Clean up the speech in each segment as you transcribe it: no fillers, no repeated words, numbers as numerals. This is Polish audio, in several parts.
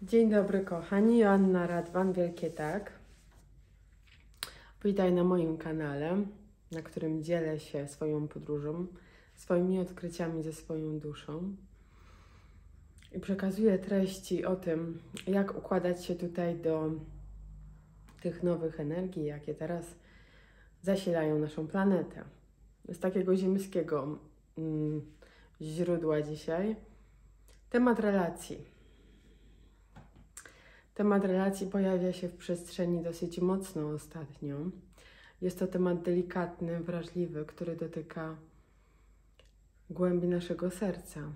Dzień dobry kochani, Joanna Radwan, wielkie tak. Witaj na moim kanale, na którym dzielę się swoją podróżą, swoimi odkryciami ze swoją duszą i przekazuję treści o tym, jak układać się tutaj do tych nowych energii, jakie teraz zasilają naszą planetę. Z takiego ziemskiego źródła dzisiaj temat relacji. Temat relacji pojawia się w przestrzeni dosyć mocno ostatnio. Jest to temat delikatny, wrażliwy, który dotyka głębi naszego serca,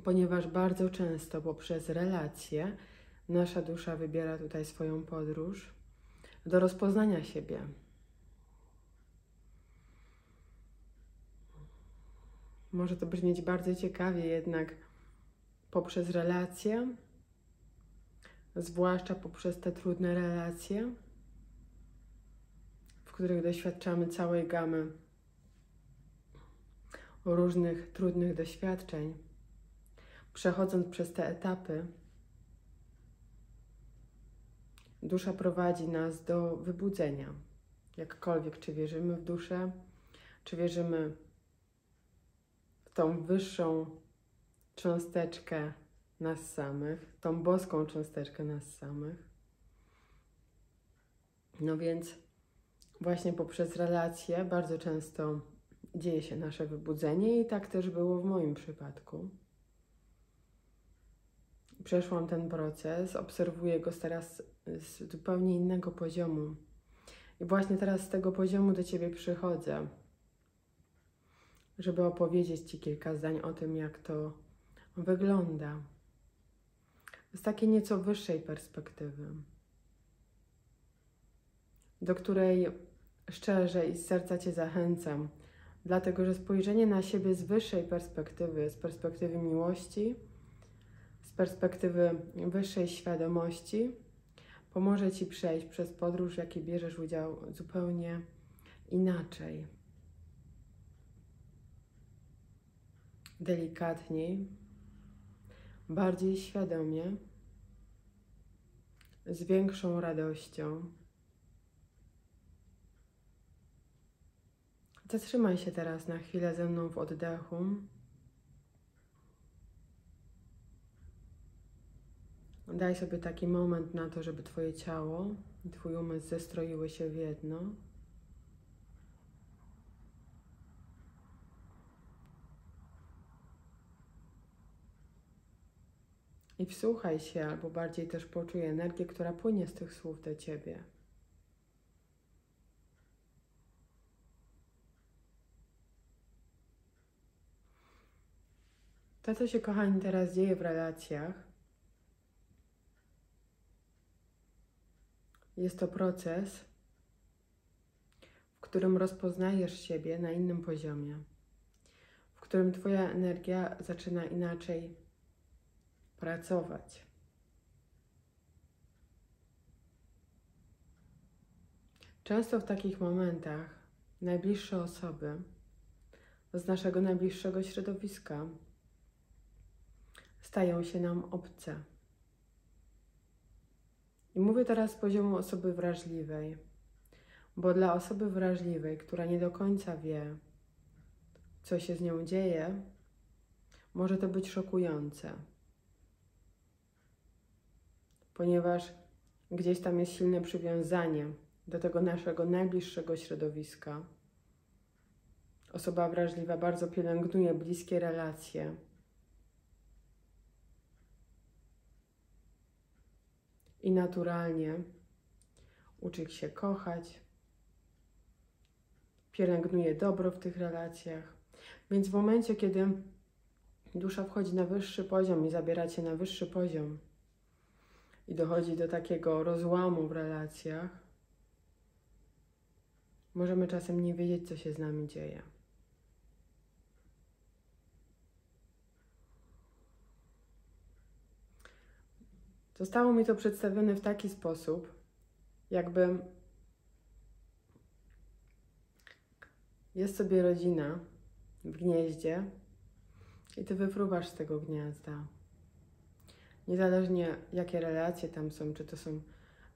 ponieważ bardzo często poprzez relacje nasza dusza wybiera tutaj swoją podróż do rozpoznania siebie. Może to brzmieć bardzo ciekawie, jednak poprzez relacje, zwłaszcza poprzez te trudne relacje, w których doświadczamy całej gamy różnych trudnych doświadczeń, przechodząc przez te etapy, dusza prowadzi nas do wybudzenia. Jakkolwiek, czy wierzymy w duszę, czy wierzymy w tą wyższą cząsteczkę nas samych, tą boską cząsteczkę nas samych. No więc właśnie poprzez relacje bardzo często dzieje się nasze wybudzenie i tak też było w moim przypadku. Przeszłam ten proces, obserwuję go teraz z zupełnie innego poziomu. I właśnie teraz z tego poziomu do Ciebie przychodzę, żeby opowiedzieć Ci kilka zdań o tym, jak to wygląda. Z takiej nieco wyższej perspektywy, do której szczerze i z serca Cię zachęcam, dlatego że spojrzenie na siebie z wyższej perspektywy, z perspektywy miłości, z perspektywy wyższej świadomości, pomoże Ci przejść przez podróż, w jakiej bierzesz udział, zupełnie inaczej. Delikatniej, bardziej świadomie, z większą radością. Zatrzymaj się teraz na chwilę ze mną w oddechu. Daj sobie taki moment na to, żeby Twoje ciało i Twój umysł zestroiły się w jedno. I wsłuchaj się, albo bardziej też poczuj energię, która płynie z tych słów do Ciebie. To, co się, kochani, teraz dzieje w relacjach, jest to proces, w którym rozpoznajesz siebie na innym poziomie, w którym Twoja energia zaczyna inaczej pracować. Często w takich momentach najbliższe osoby z naszego najbliższego środowiska stają się nam obce. I mówię teraz z poziomu osoby wrażliwej, bo dla osoby wrażliwej, która nie do końca wie, co się z nią dzieje, może to być szokujące, ponieważ gdzieś tam jest silne przywiązanie do tego naszego najbliższego środowiska. Osoba wrażliwa bardzo pielęgnuje bliskie relacje. I naturalnie uczy się kochać, pielęgnuje dobro w tych relacjach. Więc w momencie, kiedy dusza wchodzi na wyższy poziom i zabiera Cię na wyższy poziom i dochodzi do takiego rozłamu w relacjach, możemy czasem nie wiedzieć, co się z nami dzieje. Zostało mi to przedstawione w taki sposób, jakby jest sobie rodzina w gnieździe i Ty wyfruwasz z tego gniazda. Niezależnie jakie relacje tam są, czy to są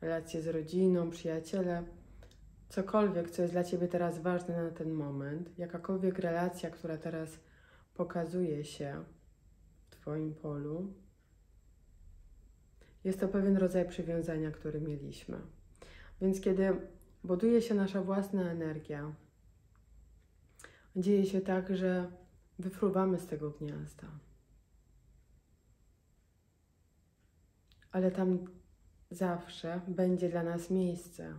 relacje z rodziną, przyjaciele, cokolwiek, co jest dla Ciebie teraz ważne na ten moment, jakakolwiek relacja, która teraz pokazuje się w Twoim polu, jest to pewien rodzaj przywiązania, który mieliśmy. Więc kiedy buduje się nasza własna energia, dzieje się tak, że wyfruwamy z tego gniazda. Ale tam zawsze będzie dla nas miejsce.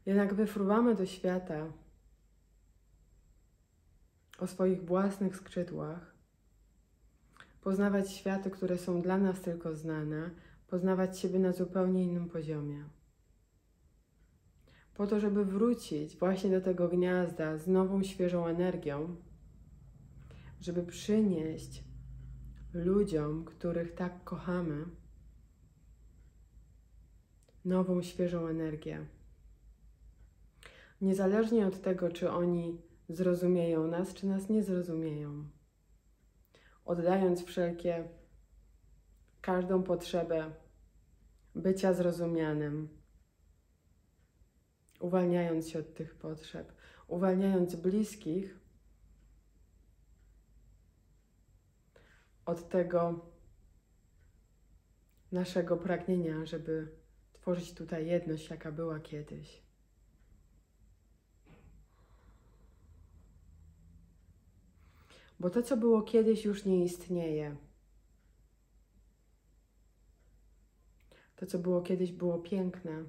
Jednak wyfruwamy do świata o swoich własnych skrzydłach, poznawać światy, które są dla nas tylko znane, poznawać siebie na zupełnie innym poziomie. Po to, żeby wrócić właśnie do tego gniazda z nową, świeżą energią, żeby przynieść ludziom, których tak kochamy, nową, świeżą energię. Niezależnie od tego, czy oni zrozumieją nas, czy nas nie zrozumieją. Oddając każdą potrzebę bycia zrozumianym, uwalniając się od tych potrzeb, uwalniając bliskich od tego naszego pragnienia, żeby tworzyć tutaj jedność, jaka była kiedyś. Bo to, co było kiedyś, już nie istnieje. To, co było kiedyś, było piękne.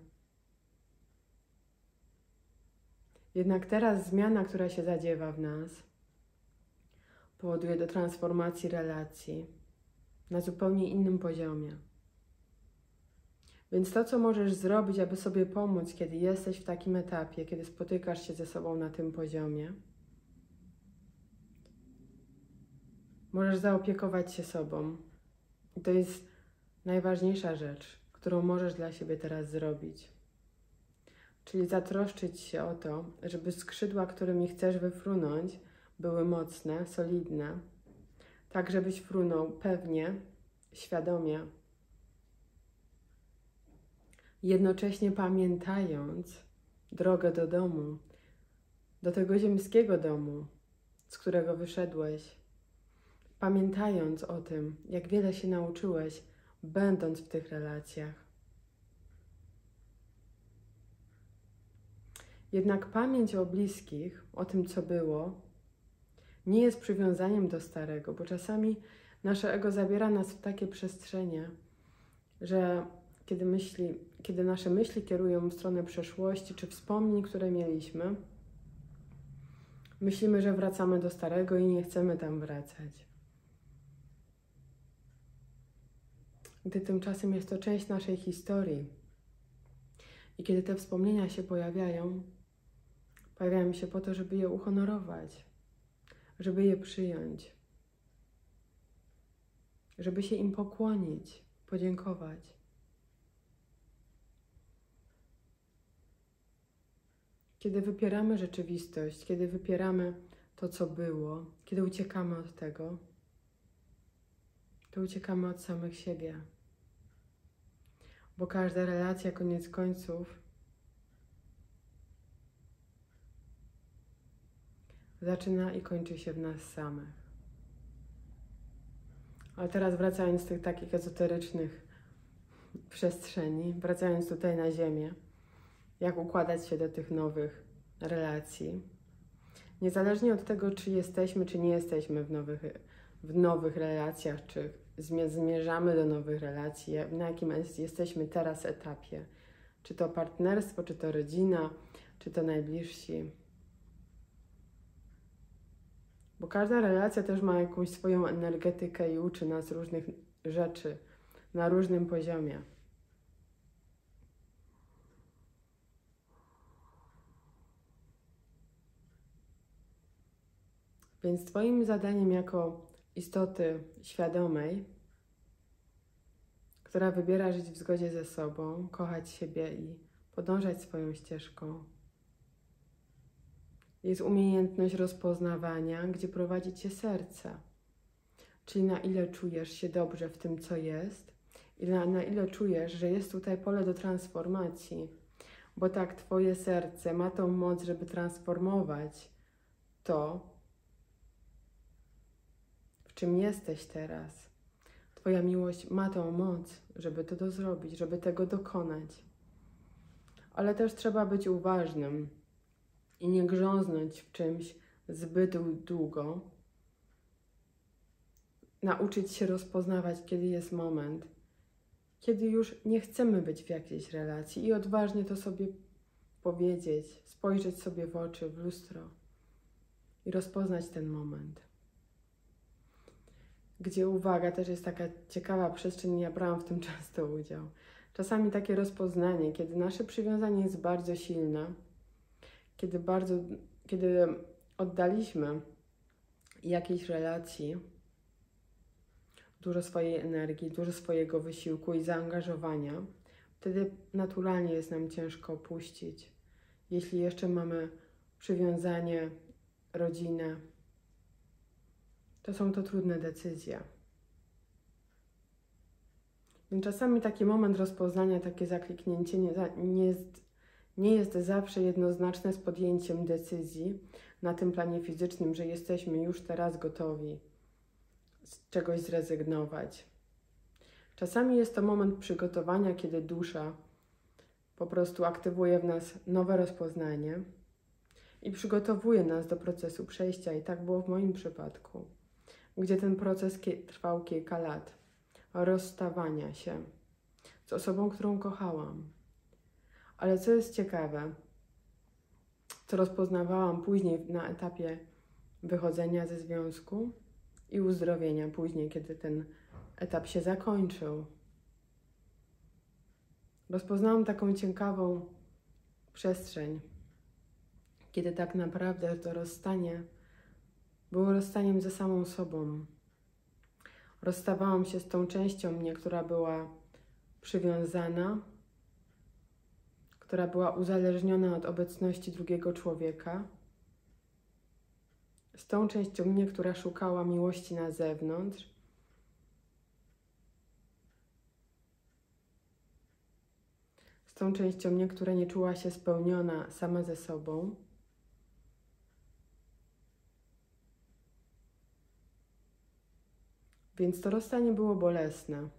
Jednak teraz zmiana, która się zadziewa w nas, powoduje do transformacji relacji na zupełnie innym poziomie. Więc to, co możesz zrobić, aby sobie pomóc, kiedy jesteś w takim etapie, kiedy spotykasz się ze sobą na tym poziomie, możesz zaopiekować się sobą. I to jest najważniejsza rzecz, którą możesz dla siebie teraz zrobić. Czyli zatroszczyć się o to, żeby skrzydła, którymi chcesz wyfrunąć, były mocne, solidne, tak żebyś frunął pewnie, świadomie, jednocześnie pamiętając drogę do domu, do tego ziemskiego domu, z którego wyszedłeś, pamiętając o tym, jak wiele się nauczyłeś, będąc w tych relacjach. Jednak pamięć o bliskich, o tym, co było, nie jest przywiązaniem do starego, bo czasami nasze ego zabiera nas w takie przestrzenie, że kiedy nasze myśli kierują w stronę przeszłości czy wspomnień, które mieliśmy, myślimy, że wracamy do starego i nie chcemy tam wracać. Gdy tymczasem jest to część naszej historii. I kiedy te wspomnienia się pojawiają się po to, żeby je uhonorować, żeby je przyjąć, żeby się im pokłonić, podziękować. Kiedy wypieramy rzeczywistość, kiedy wypieramy to, co było, kiedy uciekamy od tego, to uciekamy od samych siebie. Bo każda relacja, koniec końców, zaczyna i kończy się w nas samych. Ale teraz wracając z tych takich ezoterycznych przestrzeni, wracając tutaj na ziemię, jak układać się do tych nowych relacji. Niezależnie od tego, czy jesteśmy, czy nie jesteśmy w nowych relacjach, czy zmierzamy do nowych relacji, na jakim jesteśmy teraz etapie. Czy to partnerstwo, czy to rodzina, czy to najbliżsi. Bo każda relacja też ma jakąś swoją energetykę i uczy nas różnych rzeczy na różnym poziomie. Więc Twoim zadaniem jako istoty świadomej, która wybiera żyć w zgodzie ze sobą, kochać siebie i podążać swoją ścieżką, jest umiejętność rozpoznawania, gdzie prowadzi Cię serce. czyli na ile czujesz się dobrze w tym, co jest i na ile czujesz, że jest tutaj pole do transformacji, bo tak Twoje serce ma tą moc, żeby transformować to, w czym jesteś teraz. Twoja miłość ma tą moc, żeby to zrobić, żeby tego dokonać. Ale też trzeba być uważnym i nie grząznąć w czymś zbyt długo. Nauczyć się rozpoznawać, kiedy jest moment, kiedy już nie chcemy być w jakiejś relacji i odważnie to sobie powiedzieć, spojrzeć sobie w oczy, w lustro i rozpoznać ten moment. Gdzie uwaga, też jest taka ciekawa przestrzeń, ja brałam w tym często udział. Czasami takie rozpoznanie, kiedy nasze przywiązanie jest bardzo silne, kiedy oddaliśmy jakiejś relacji dużo swojej energii, dużo swojego wysiłku i zaangażowania, wtedy naturalnie jest nam ciężko opuścić. Jeśli jeszcze mamy przywiązanie, rodzinę, to są to trudne decyzje. Więc czasami taki moment rozpoznania, takie zakliknięcie nie jest zawsze jednoznaczne z podjęciem decyzji na tym planie fizycznym, że jesteśmy już teraz gotowi z czegoś zrezygnować. Czasami jest to moment przygotowania, kiedy dusza po prostu aktywuje w nas nowe rozpoznanie i przygotowuje nas do procesu przejścia. I tak było w moim przypadku, gdzie ten proces trwał kilka lat rozstawania się z osobą, którą kochałam. Ale co jest ciekawe, co rozpoznawałam później na etapie wychodzenia ze związku i uzdrowienia później, kiedy ten etap się zakończył. Rozpoznałam taką ciekawą przestrzeń, kiedy tak naprawdę to rozstanie było rozstaniem ze samą sobą. Rozstawałam się z tą częścią mnie, która była przywiązana, która była uzależniona od obecności drugiego człowieka, z tą częścią mnie, która szukała miłości na zewnątrz, z tą częścią mnie, która nie czuła się spełniona sama ze sobą. Więc to rozstanie było bolesne.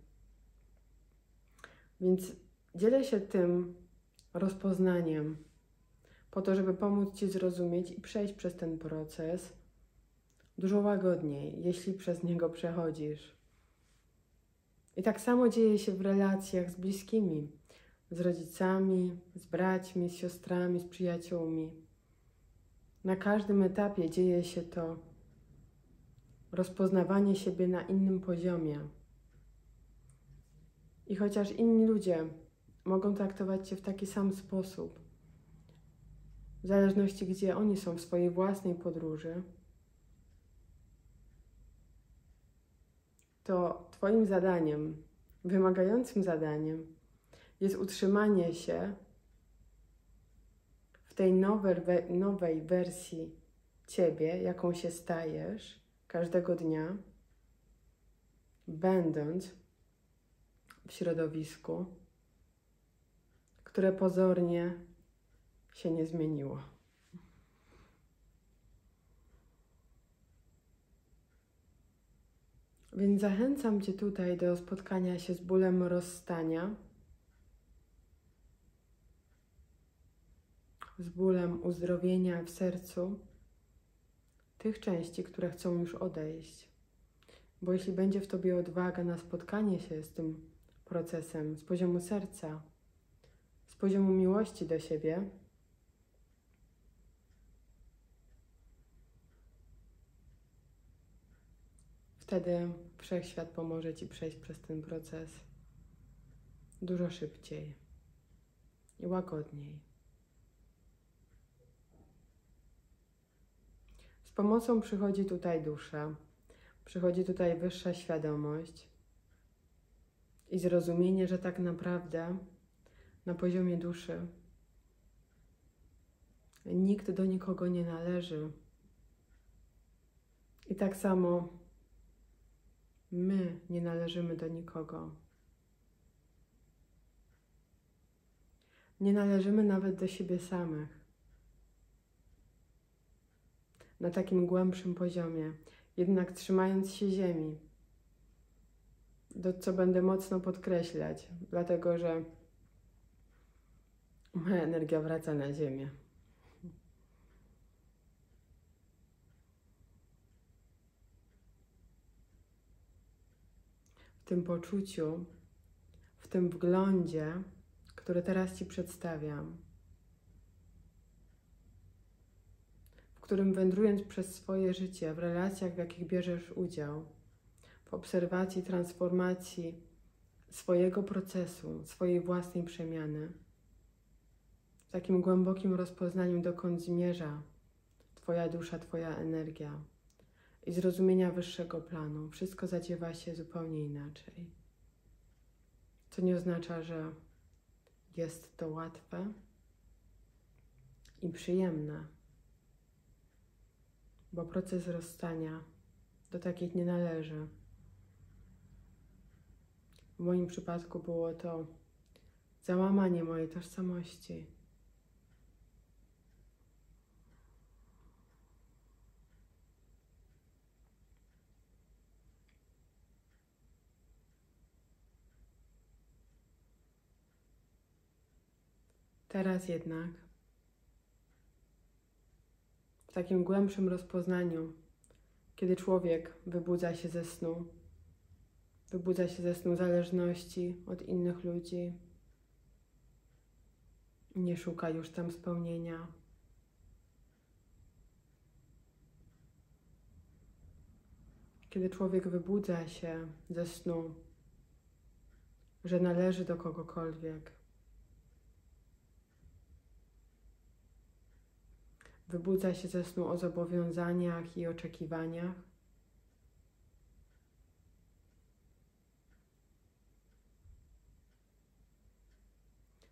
Więc dzielę się tym rozpoznaniem po to, żeby pomóc Ci zrozumieć i przejść przez ten proces dużo łagodniej, jeśli przez niego przechodzisz. I tak samo dzieje się w relacjach z bliskimi, z rodzicami, z braćmi, z siostrami, z przyjaciółmi. Na każdym etapie dzieje się to rozpoznawanie siebie na innym poziomie. I chociaż inni ludzie mogą traktować Cię w taki sam sposób, w zależności gdzie oni są w swojej własnej podróży, to Twoim zadaniem, wymagającym zadaniem jest utrzymanie się w tej nowej wersji Ciebie, jaką się stajesz każdego dnia, będąc w środowisku, które pozornie się nie zmieniło. Więc zachęcam Cię tutaj do spotkania się z bólem rozstania, z bólem uzdrowienia w sercu tych części, które chcą już odejść. Bo jeśli będzie w Tobie odwaga na spotkanie się z tym procesem z poziomu serca, z poziomu miłości do siebie, wtedy Wszechświat pomoże Ci przejść przez ten proces dużo szybciej i łagodniej. Z pomocą przychodzi tutaj dusza, przychodzi tutaj wyższa świadomość i zrozumienie, że tak naprawdę na poziomie duszy nikt do nikogo nie należy. I tak samo My nie należymy do nikogo. Nie należymy nawet do siebie samych. Na takim głębszym poziomie, jednak trzymając się ziemi. Co będę mocno podkreślać, dlatego że moja energia wraca na ziemię. W tym poczuciu, w tym wglądzie, który teraz Ci przedstawiam, w którym wędrując przez swoje życie, w relacjach, w jakich bierzesz udział, w obserwacji, transformacji swojego procesu, swojej własnej przemiany, w takim głębokim rozpoznaniu, dokąd zmierza Twoja dusza, Twoja energia i zrozumienia wyższego planu, wszystko zadziewa się zupełnie inaczej. Co nie oznacza, że jest to łatwe i przyjemne, bo proces rozstania do takich nie należy. W moim przypadku było to załamanie mojej tożsamości. Teraz jednak, w takim głębszym rozpoznaniu, kiedy człowiek wybudza się ze snu zależności od innych ludzi, nie szuka już tam spełnienia. Kiedy człowiek wybudza się ze snu, że należy do kogokolwiek, wybudza się ze snu o zobowiązaniach i oczekiwaniach,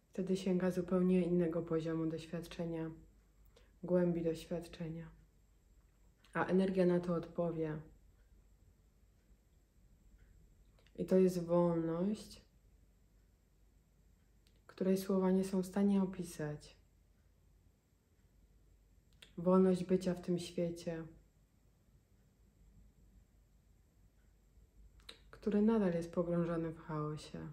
wtedy sięga zupełnie innego poziomu doświadczenia, głębi doświadczenia. A energia na to odpowie. I to jest wolność, której słowa nie są w stanie opisać. Wolność bycia w tym świecie, który nadal jest pogrążony w chaosie.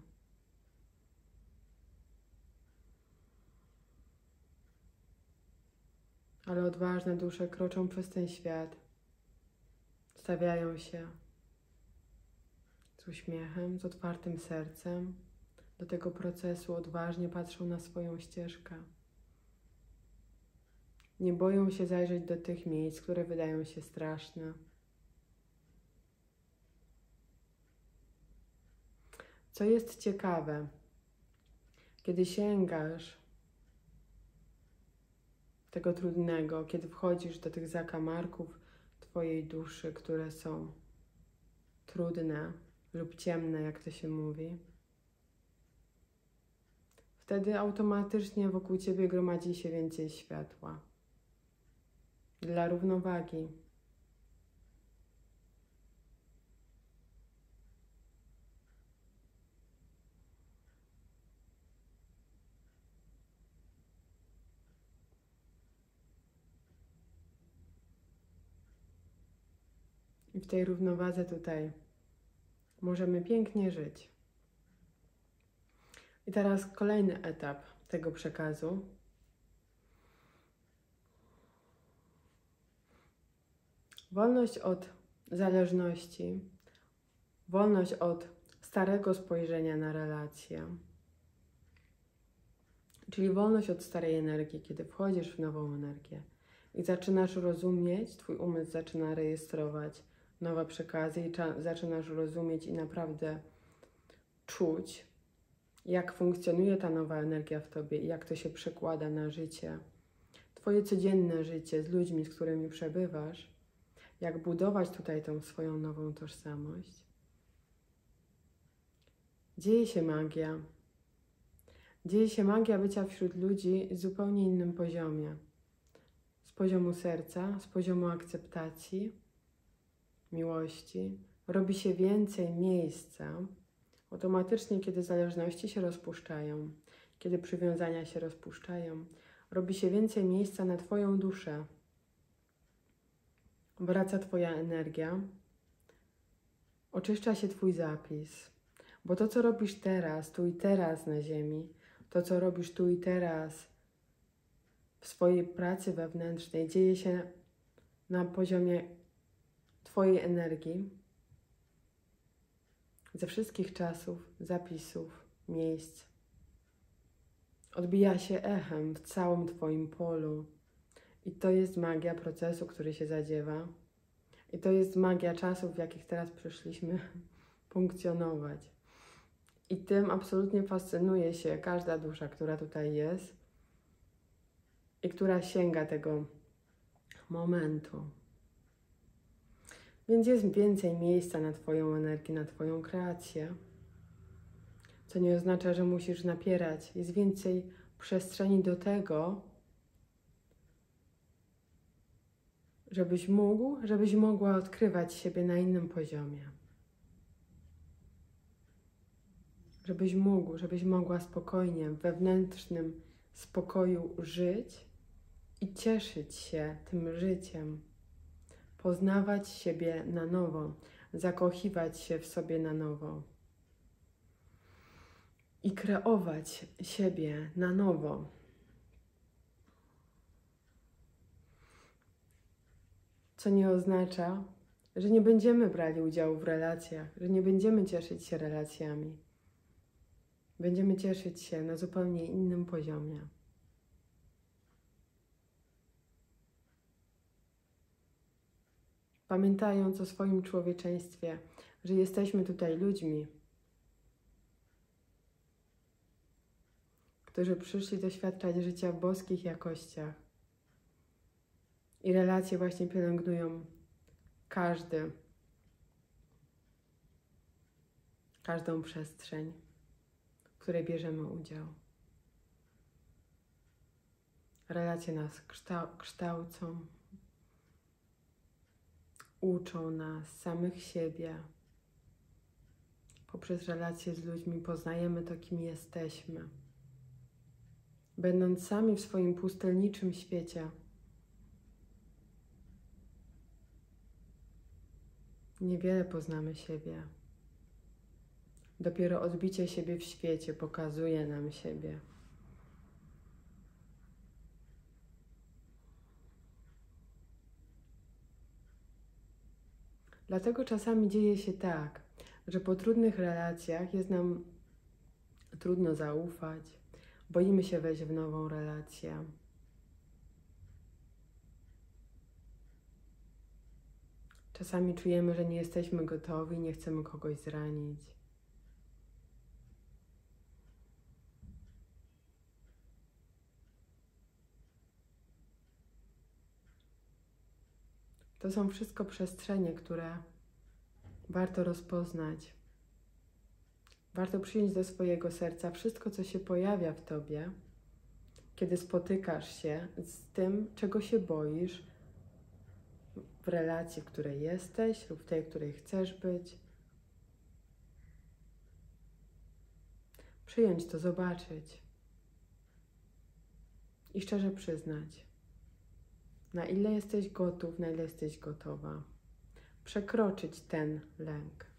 Ale odważne dusze kroczą przez ten świat, stawiają się z uśmiechem, z otwartym sercem do tego procesu, odważnie patrzą na swoją ścieżkę. Nie boją się zajrzeć do tych miejsc, które wydają się straszne. Co jest ciekawe, kiedy sięgasz tego trudnego, kiedy wchodzisz do tych zakamarków Twojej duszy, które są trudne lub ciemne, jak to się mówi, wtedy automatycznie wokół Ciebie gromadzi się więcej światła. Dla równowagi. I w tej równowadze tutaj możemy pięknie żyć. I teraz kolejny etap tego przekazu. Wolność od zależności, wolność od starego spojrzenia na relacje, czyli wolność od starej energii, kiedy wchodzisz w nową energię i zaczynasz rozumieć, Twój umysł zaczyna rejestrować nowe przekazy i zaczynasz rozumieć i naprawdę czuć, jak funkcjonuje ta nowa energia w Tobie i jak to się przekłada na życie, Twoje codzienne życie z ludźmi, z którymi przebywasz, jak budować tutaj tą swoją nową tożsamość. Dzieje się magia. Dzieje się magia bycia wśród ludzi z zupełnie innym poziomie. Z poziomu serca, z poziomu akceptacji, miłości, robi się więcej miejsca, automatycznie, kiedy zależności się rozpuszczają, kiedy przywiązania się rozpuszczają, robi się więcej miejsca na Twoją duszę. Wraca Twoja energia, oczyszcza się Twój zapis, bo to, co robisz teraz, tu i teraz na ziemi, to, co robisz tu i teraz w swojej pracy wewnętrznej, dzieje się na poziomie Twojej energii, ze wszystkich czasów, zapisów, miejsc. Odbija się echem w całym Twoim polu. I to jest magia procesu, który się zadziewa. I to jest magia czasów, w jakich teraz przyszliśmy funkcjonować. I tym absolutnie fascynuje się każda dusza, która tutaj jest i która sięga tego momentu. Więc jest więcej miejsca na Twoją energię, na Twoją kreację, co nie oznacza, że musisz napierać. Jest więcej przestrzeni do tego, żebyś mogła odkrywać siebie na innym poziomie. Żebyś mogła spokojnie, w wewnętrznym spokoju żyć i cieszyć się tym życiem. Poznawać siebie na nowo, zakochiwać się w sobie na nowo i kreować siebie na nowo. Co nie oznacza, że nie będziemy brali udziału w relacjach, że nie będziemy cieszyć się relacjami. Będziemy cieszyć się na zupełnie innym poziomie. Pamiętając o swoim człowieczeństwie, że jesteśmy tutaj ludźmi, którzy przyszli doświadczać życia w boskich jakościach. I relacje właśnie pielęgnują każdą przestrzeń, w której bierzemy udział. Relacje nas kształcą, uczą nas samych siebie. Poprzez relacje z ludźmi poznajemy to, kim jesteśmy. Będąc sami w swoim pustelniczym świecie, niewiele poznamy siebie. Dopiero odbicie siebie w świecie pokazuje nam siebie. Dlatego czasami dzieje się tak, że po trudnych relacjach jest nam trudno zaufać, boimy się wejść w nową relację. Czasami czujemy, że nie jesteśmy gotowi, nie chcemy kogoś zranić. To są wszystko przestrzenie, które warto rozpoznać. Warto przyjąć do swojego serca wszystko, co się pojawia w Tobie, kiedy spotykasz się z tym, czego się boisz w relacji, w której jesteś lub w tej, w której chcesz być. Przyjąć to, zobaczyć i szczerze przyznać, na ile jesteś gotów, na ile jesteś gotowa przekroczyć ten lęk.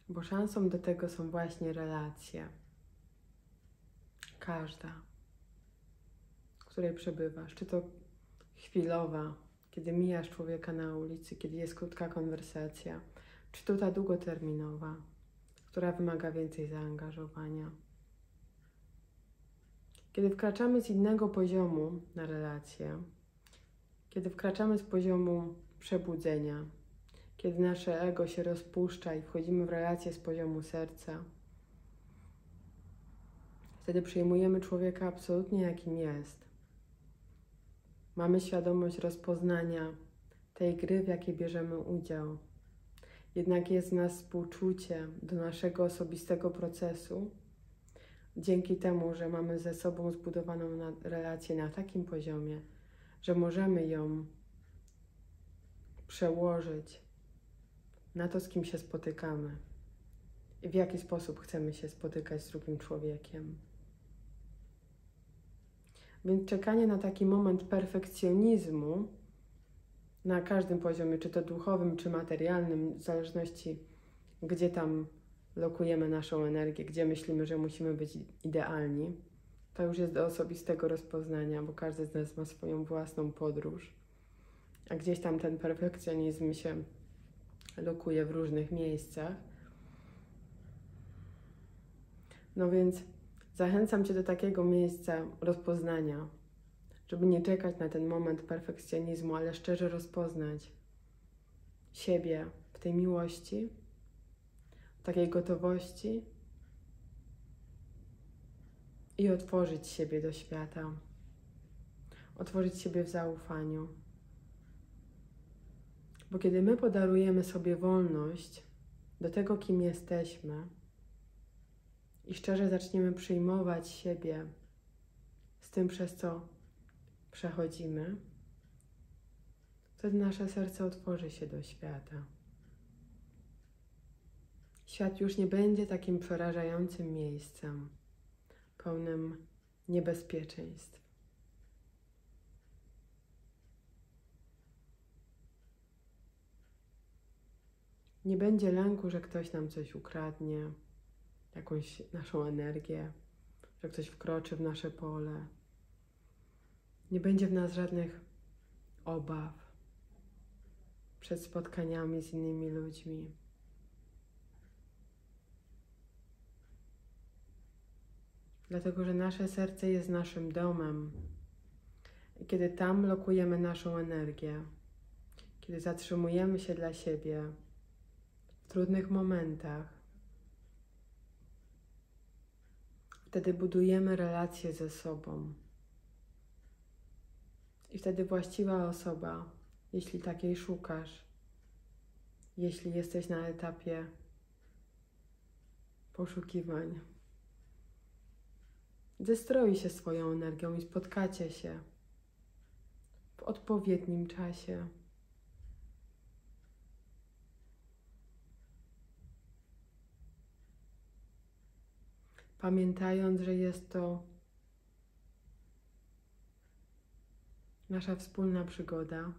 Bo szansą do tego są właśnie relacje. Każda, w której przebywasz. Czy to chwilowa, kiedy mijasz człowieka na ulicy, kiedy jest krótka konwersacja, czy to ta długoterminowa, która wymaga więcej zaangażowania. Kiedy wkraczamy z innego poziomu na relację, kiedy wkraczamy z poziomu przebudzenia, kiedy nasze ego się rozpuszcza i wchodzimy w relację z poziomu serca, wtedy przyjmujemy człowieka absolutnie jakim jest. Mamy świadomość rozpoznania tej gry, w jakiej bierzemy udział. Jednak jest w nas współczucie do naszego osobistego procesu, dzięki temu, że mamy ze sobą zbudowaną relację na takim poziomie, że możemy ją przełożyć na to, z kim się spotykamy i w jaki sposób chcemy się spotykać z drugim człowiekiem. Więc czekanie na taki moment perfekcjonizmu na każdym poziomie, czy to duchowym, czy materialnym, w zależności gdzie tam lokujemy naszą energię, gdzie myślimy, że musimy być idealni, to już jest do osobistego rozpoznania, bo każdy z nas ma swoją własną podróż, a gdzieś tam ten perfekcjonizm się lokuje w różnych miejscach. No więc zachęcam Cię do takiego miejsca rozpoznania, żeby nie czekać na ten moment perfekcjonizmu, ale szczerze rozpoznać siebie w tej miłości, w takiej gotowości i otworzyć siebie do świata, otworzyć siebie w zaufaniu. Bo kiedy my podarujemy sobie wolność do tego, kim jesteśmy i szczerze zaczniemy przyjmować siebie z tym, przez co przechodzimy, wtedy nasze serce otworzy się do świata. Świat już nie będzie takim przerażającym miejscem, pełnym niebezpieczeństw. Nie będzie lęku, że ktoś nam coś ukradnie, jakąś naszą energię, że ktoś wkroczy w nasze pole. Nie będzie w nas żadnych obaw przed spotkaniami z innymi ludźmi. Dlatego, że nasze serce jest naszym domem. I kiedy tam lokujemy naszą energię, kiedy zatrzymujemy się dla siebie w trudnych momentach, wtedy budujemy relacje ze sobą. I wtedy właściwa osoba, jeśli takiej szukasz, jeśli jesteś na etapie poszukiwań, zestroi się swoją energią i spotkacie się w odpowiednim czasie. Pamiętając, że jest to nasza wspólna przygoda,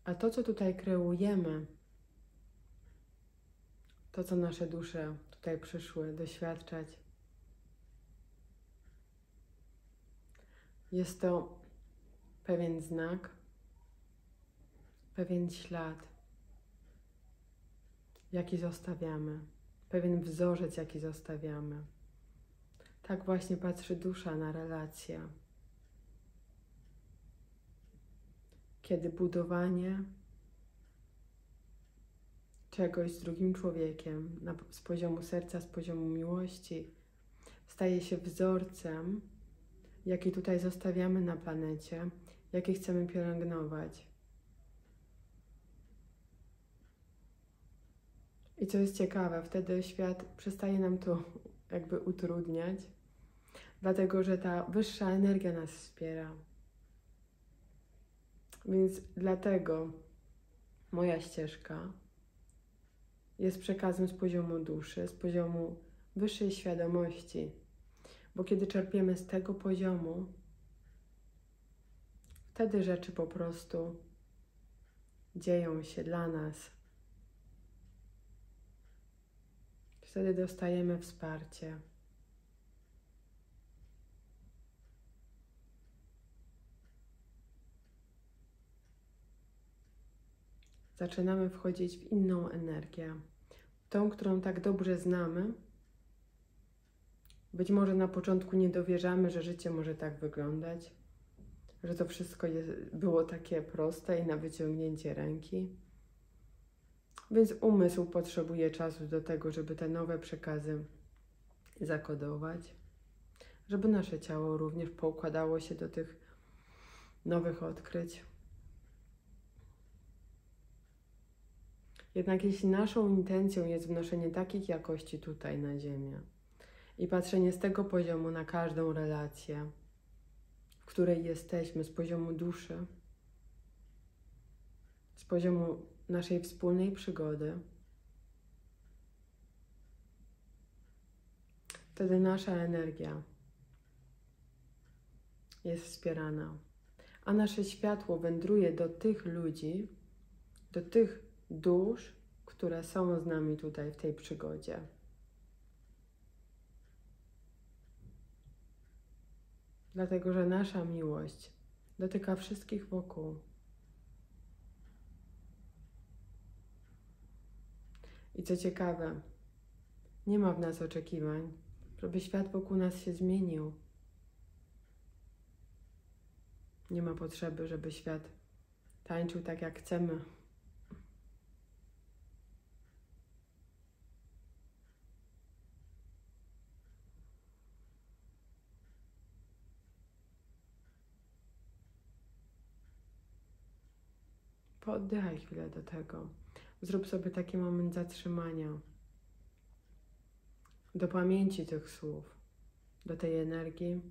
a to, co tutaj kreujemy, to, co nasze dusze tutaj przyszły doświadczać, jest to pewien znak, pewien ślad, jaki zostawiamy, pewien wzorzec, jaki zostawiamy. Tak właśnie patrzy dusza na relacje. Kiedy budowanie czegoś z drugim człowiekiem z poziomu serca, z poziomu miłości staje się wzorcem, jaki tutaj zostawiamy na planecie, jaki chcemy pielęgnować. I co jest ciekawe, wtedy świat przestaje nam to jakby utrudniać, dlatego że ta wyższa energia nas wspiera. Więc dlatego moja ścieżka jest przekazem z poziomu duszy, z poziomu wyższej świadomości. Bo kiedy czerpiemy z tego poziomu, wtedy rzeczy po prostu dzieją się dla nas. Wtedy dostajemy wsparcie. Zaczynamy wchodzić w inną energię. Tą, którą tak dobrze znamy. Być może na początku nie dowierzamy, że życie może tak wyglądać, że to wszystko było takie proste i na wyciągnięcie ręki. Więc umysł potrzebuje czasu do tego, żeby te nowe przekazy zakodować, żeby nasze ciało również poukładało się do tych nowych odkryć. Jednak jeśli naszą intencją jest wnoszenie takich jakości tutaj na Ziemię, I patrzenie z tego poziomu na każdą relację, w której jesteśmy, z poziomu duszy, z poziomu naszej wspólnej przygody, wtedy nasza energia jest wspierana, a nasze światło wędruje do tych ludzi, do tych dusz, które są z nami tutaj w tej przygodzie. Dlatego, że nasza miłość dotyka wszystkich wokół. I co ciekawe, nie ma w nas oczekiwań, żeby świat wokół nas się zmienił. Nie ma potrzeby, żeby świat tańczył tak, jak chcemy. Pooddychaj chwilę do tego. Zrób sobie taki moment zatrzymania. Do pamięci tych słów, do tej energii.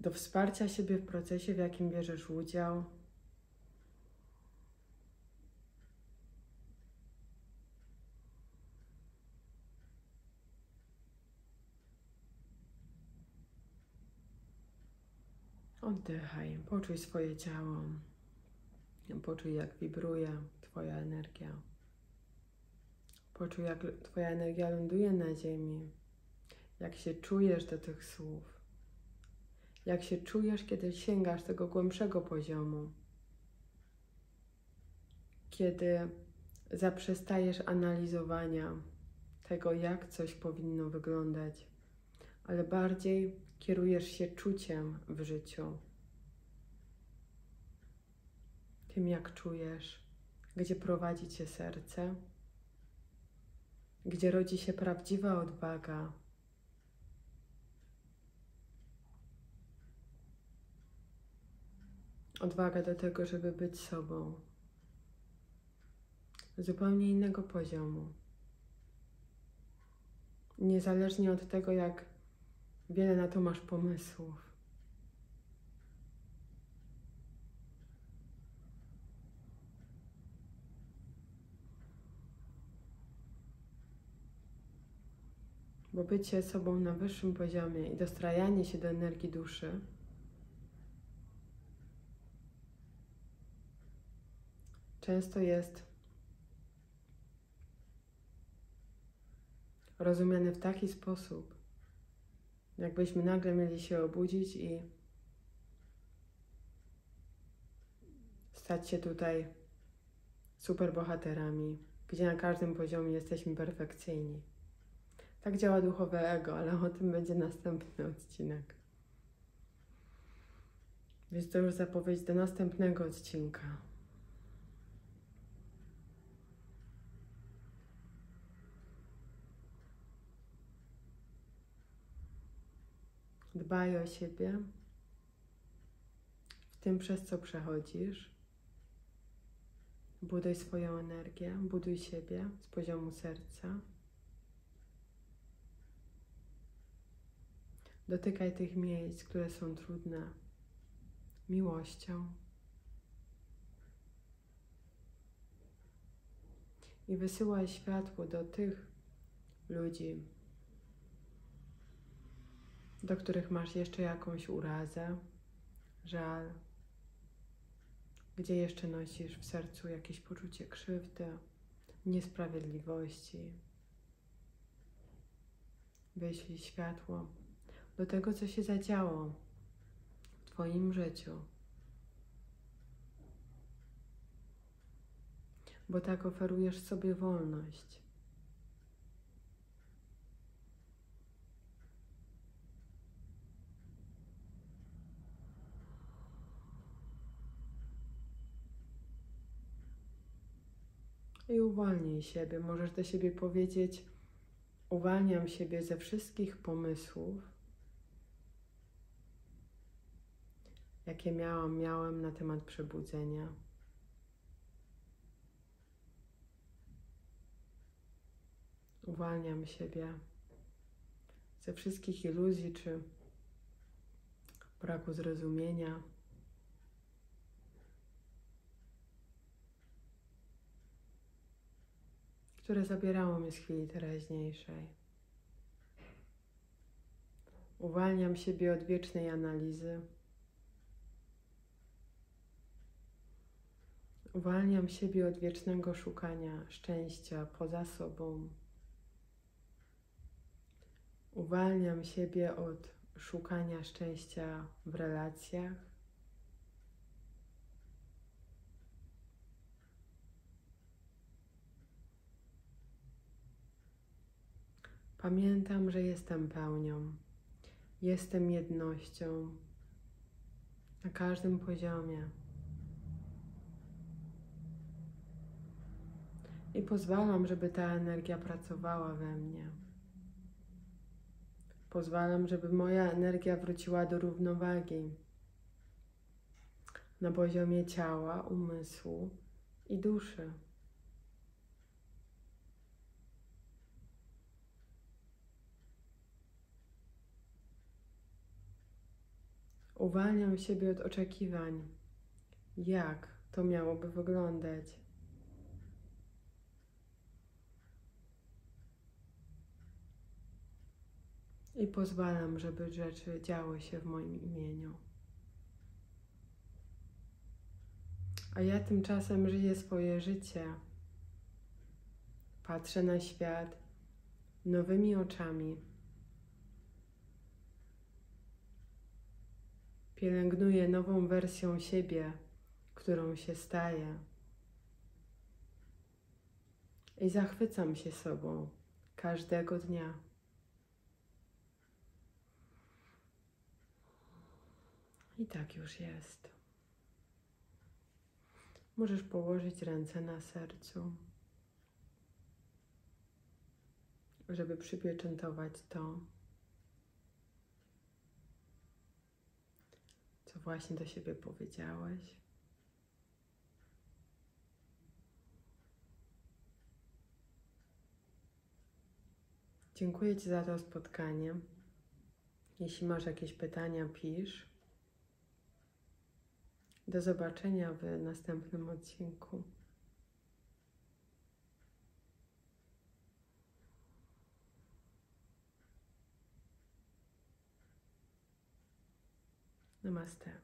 Do wsparcia siebie w procesie, w jakim bierzesz udział. Oddychaj, poczuj swoje ciało. Poczuj, jak wibruje Twoja energia. Poczuj, jak Twoja energia ląduje na ziemi. Jak się czujesz do tych słów. Jak się czujesz, kiedy sięgasz tego głębszego poziomu. Kiedy zaprzestajesz analizowania tego, jak coś powinno wyglądać, ale bardziej kierujesz się czuciem w życiu. Tym, jak czujesz, gdzie prowadzi Cię serce, gdzie rodzi się prawdziwa odwaga. Odwaga do tego, żeby być sobą. Zupełnie innego poziomu. Niezależnie od tego, jak wiele na to masz pomysłów. Bo bycie sobą na wyższym poziomie i dostrajanie się do energii duszy często jest rozumiane w taki sposób, jakbyśmy nagle mieli się obudzić i stać się tutaj superbohaterami, gdzie na każdym poziomie jesteśmy perfekcyjni. Tak działa duchowe ego, ale o tym będzie następny odcinek. Więc to już zapowiedź do następnego odcinka. Dbaj o siebie, w tym przez co przechodzisz. Buduj swoją energię, buduj siebie z poziomu serca. Dotykaj tych miejsc, które są trudne, miłością. I wysyłaj światło do tych ludzi, do których masz jeszcze jakąś urazę, żal, gdzie jeszcze nosisz w sercu jakieś poczucie krzywdy, niesprawiedliwości. Wyślij światło do tego, co się zadziało w Twoim życiu. Bo tak oferujesz sobie wolność. I uwolnij siebie. Możesz do siebie powiedzieć: uwalniam siebie ze wszystkich pomysłów, jakie miałem na temat przebudzenia. Uwalniam siebie ze wszystkich iluzji czy braku zrozumienia, które zabierało mnie z chwili teraźniejszej. Uwalniam siebie od wiecznej analizy. Uwalniam siebie od wiecznego szukania szczęścia poza sobą. Uwalniam siebie od szukania szczęścia w relacjach. Pamiętam, że jestem pełnią. Jestem jednością na każdym poziomie. I pozwalam, żeby ta energia pracowała we mnie. Pozwalam, żeby moja energia wróciła do równowagi na poziomie ciała, umysłu i duszy. Uwalniam siebie od oczekiwań, jak to miałoby wyglądać. I pozwalam, żeby rzeczy działy się w moim imieniu. A ja tymczasem żyję swoje życie. Patrzę na świat nowymi oczami. Pielęgnuję nową wersją siebie, którą się staję. I zachwycam się sobą każdego dnia. I tak już jest. Możesz położyć ręce na sercu, żeby przypieczętować to, co właśnie do siebie powiedziałeś. Dziękuję Ci za to spotkanie. Jeśli masz jakieś pytania, pisz. Do zobaczenia w następnym odcinku. Namaste.